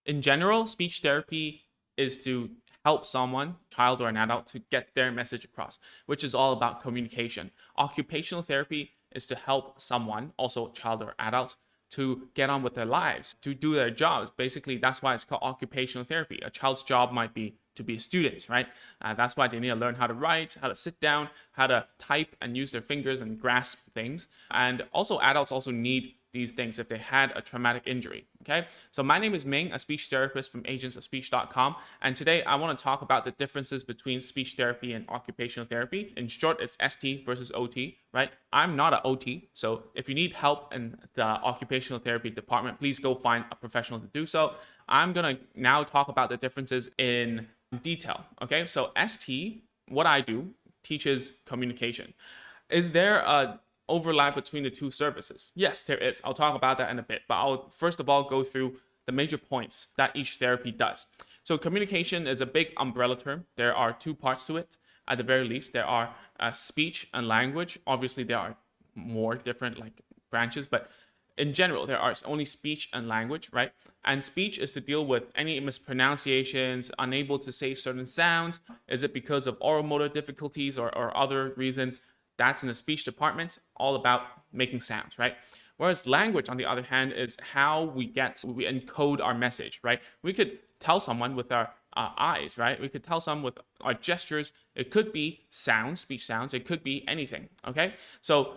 In general, speech therapy is to help someone, child or an adult, to get their message across, which is all about communication. Occupational therapy is to help someone, also child or adult, to get on with their lives, to do their jobs. Basically, that's why it's called occupational therapy. A child's job might be to be a student, right? That's why they need to learn how to write, how to sit down, how to type and use their fingers and grasp things. And also adults also need these things if they had a traumatic injury. Okay, so my name is Ming, a speech therapist from agentsofspeech.com, and today I want to talk about the differences between speech therapy and occupational therapy. In short, it's ST versus OT, right? I'm not an OT, so if you need help in the occupational therapy department, please go find a professional to do so. I'm gonna now talk about the differences in detail. Okay, so ST, what I do, teaches communication. Is there a overlap between the two services? Yes, there is. I'll talk about that in a bit, but I'll first of all go through the major points that each therapy does. So communication is a big umbrella term. There are two parts to it. At the very least, there are speech and language. Obviously, there are more different like branches, but in general, there are only speech and language, right? And speech is to deal with any mispronunciations, unable to say certain sounds. Is it because of oral motor difficulties or other reasons? That's in the speech department, all about making sounds, right? Whereas language, on the other hand, is how we encode our message, right? We could tell someone with our eyes, right? We could tell someone with our gestures. It could be sounds, speech sounds. It could be anything, okay? So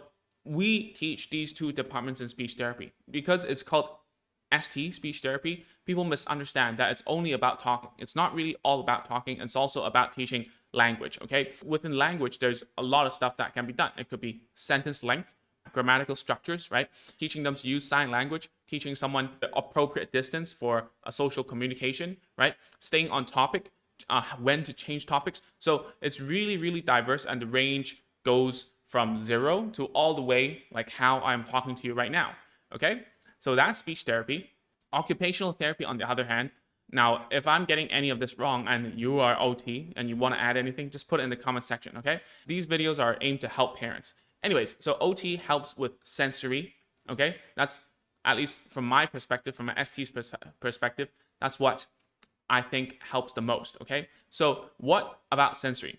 we teach these two departments in speech therapy because it's called ST, speech therapy. People misunderstand that it's only about talking. It's not really all about talking. It's also about teaching language, okay? Within language, there's a lot of stuff that can be done. It could be sentence length, grammatical structures, right? Teaching them to use sign language, teaching someone the appropriate distance for a social communication, right? Staying on topic, when to change topics. So it's really, really diverse, and the range goes from 0 to all the way like how I'm talking to you right now, okay? So that's speech therapy. Occupational therapy, on the other hand, now, if I'm getting any of this wrong and you are OT and you want to add anything, just put it in the comment section, okay? These videos are aimed to help parents. Anyways, so OT helps with sensory, okay? That's, at least from my perspective, from my ST's perspective, that's what I think helps the most, okay? So what about sensory?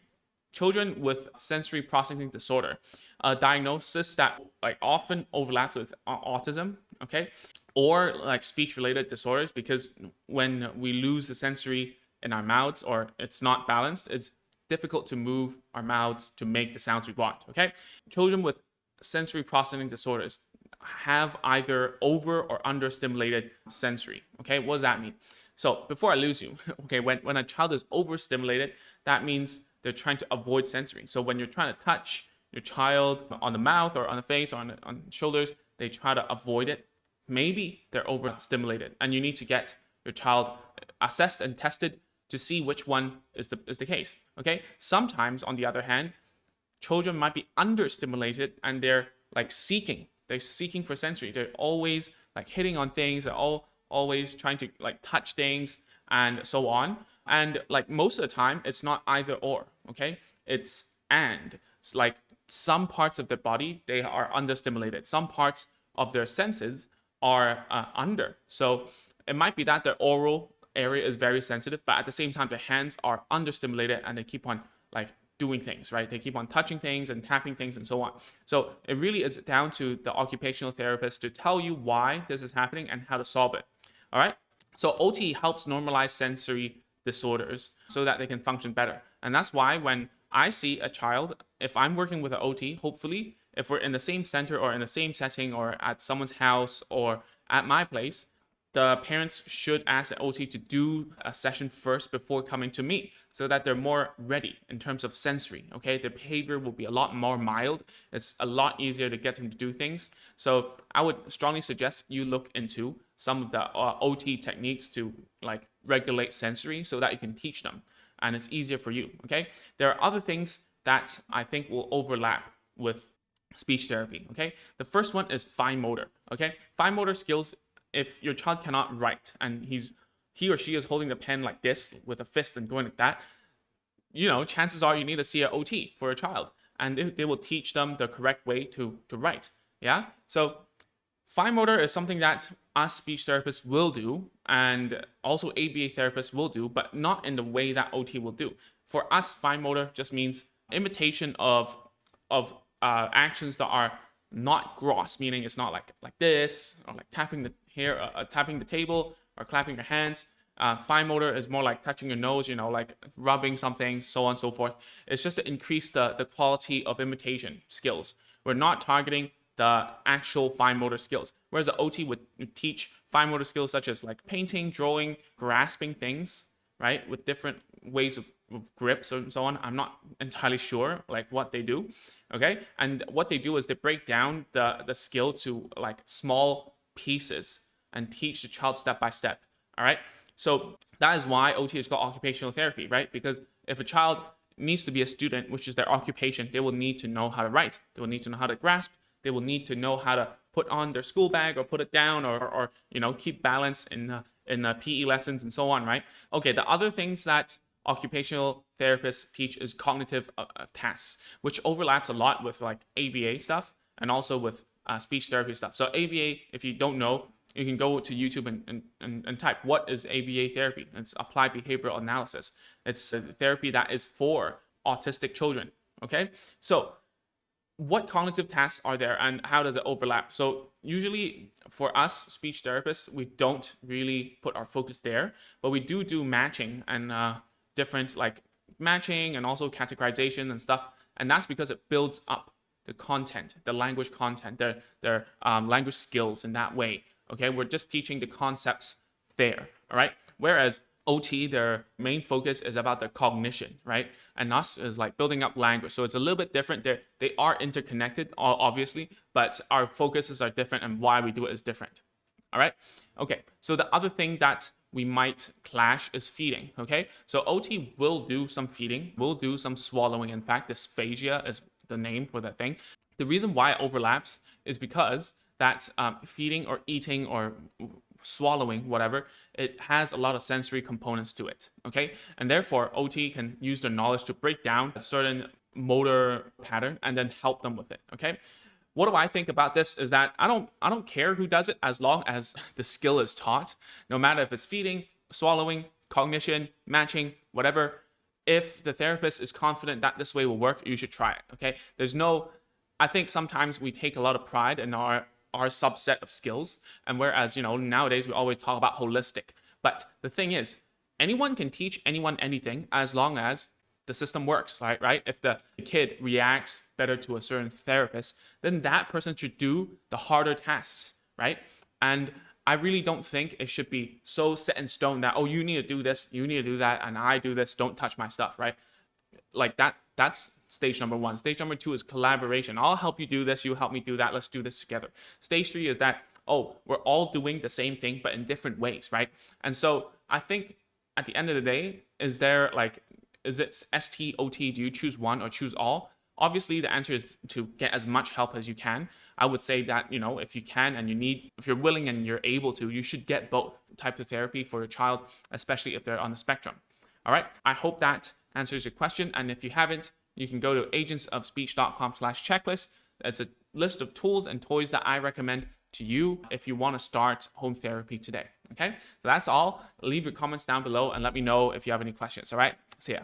Children with sensory processing disorder, a diagnosis that like often overlaps with autism, okay? Or like speech related disorders, because when we lose the sensory in our mouths or it's not balanced, it's difficult to move our mouths to make the sounds we want, okay? Children with sensory processing disorders have either over or under stimulated sensory, okay? What does that mean? So before I lose you, okay, when a child is overstimulated, that means they're trying to avoid sensory. So when you're trying to touch your child on the mouth or on the face or on the shoulders, they try to avoid it. Maybe they're overstimulated, and you need to get your child assessed and tested to see which one is the case. Okay. Sometimes, on the other hand, children might be understimulated and they're like seeking. They're seeking for sensory. They're always like hitting on things. They're always trying to like touch things and so on. And like most of the time, it's not either or. Okay. It's and. It's like some parts of their body, they are understimulated. Some parts of their senses are under. So it might be that their oral area is very sensitive, but at the same time, their hands are understimulated and they keep on like doing things, right? They keep on touching things and tapping things and so on. So it really is down to the occupational therapist to tell you why this is happening and how to solve it. All right. So OT helps normalize sensory disorders so that they can function better. And that's why when I see a child, if I'm working with an OT, hopefully, if we're in the same center or in the same setting or at someone's house or at my place, the parents should ask the OT to do a session first before coming to me so that they're more ready in terms of sensory, okay? The behavior will be a lot more mild. It's a lot easier to get them to do things. So I would strongly suggest you look into some of the OT techniques to like regulate sensory so that you can teach them and it's easier for you, okay? There are other things that I think will overlap with speech therapy, okay? The first one is fine motor, okay? Fine motor skills, if your child cannot write and he or she is holding the pen like this with a fist and going like that, you know, chances are you need to see an OT for a child and they will teach them the correct way to write, yeah? So Fine motor is something that us speech therapists will do, and also ABA therapists will do, but not in the way that OT will do. For us, fine motor just means imitation of actions that are not gross, meaning it's not like this, or like tapping the table, or clapping your hands. Fine motor is more like touching your nose, like rubbing something, so on and so forth. It's just to increase the quality of imitation skills. We're not targeting the actual fine motor skills. Whereas the OT would teach fine motor skills such as like painting, drawing, grasping things, right, with different ways of grips and so on. I'm not entirely sure like what they do. Okay. And what they do is they break down the skill to like small pieces and teach the child step by step. All right. So that is why OT is called occupational therapy, right? Because if a child needs to be a student, which is their occupation, they will need to know how to write. They will need to know how to grasp. They will need to know how to put on their school bag or put it down, or keep balance in PE lessons and so on, right? Okay, the other things that occupational therapists teach is cognitive tasks, which overlaps a lot with like ABA stuff and also with speech therapy stuff. So ABA, if you don't know, you can go to YouTube and type, what is ABA therapy? It's applied behavioral analysis. It's a therapy that is for autistic children. Okay, so what cognitive tasks are there and how does it overlap? So usually for us speech therapists, we don't really put our focus there, but we do matching and different like matching and also categorization and stuff. And that's because it builds up the content, the language content, their language skills in that way. Okay, we're just teaching the concepts there. All right. Whereas OT, their main focus is about the cognition, right? And us is like building up language. So it's a little bit different. They are interconnected, obviously, but our focuses are different and why we do it is different. All right. Okay. So the other thing that we might clash is feeding. Okay. So OT will do some feeding, will do some swallowing. In fact, dysphagia is the name for that thing. The reason why it overlaps is because that feeding or eating or swallowing, whatever, it has a lot of sensory components to it. Okay. And therefore, OT can use their knowledge to break down a certain motor pattern and then help them with it. Okay. What do I think about this is that I don't care who does it as long as the skill is taught, no matter if it's feeding, swallowing, cognition, matching, whatever. If the therapist is confident that this way will work, you should try it. Okay. I think sometimes we take a lot of pride in our subset of skills. And whereas, nowadays we always talk about holistic. But the thing is, anyone can teach anyone anything as long as the system works, right? If the kid reacts better to a certain therapist, then that person should do the harder tasks, right? And I really don't think it should be so set in stone that, oh, you need to do this, you need to do that, and I do this, don't touch my stuff, right? Like that's stage number one. Stage number two is collaboration. I'll help you do this, you help me do that, let's do this together. Stage three is that, oh, we're all doing the same thing, but in different ways, right? And so I think at the end of the day, is it ST, OT? Do you choose one or choose all? Obviously, the answer is to get as much help as you can. I would say that, if you can and if you're willing and you're able to, you should get both types of therapy for your child, especially if they're on the spectrum. All right. I hope that answers your question. And if you haven't, you can go to agentsofspeech.com/checklist. It's a list of tools and toys that I recommend to you if you want to start home therapy today. Okay. So that's all. Leave your comments down below and let me know if you have any questions. All right. See ya.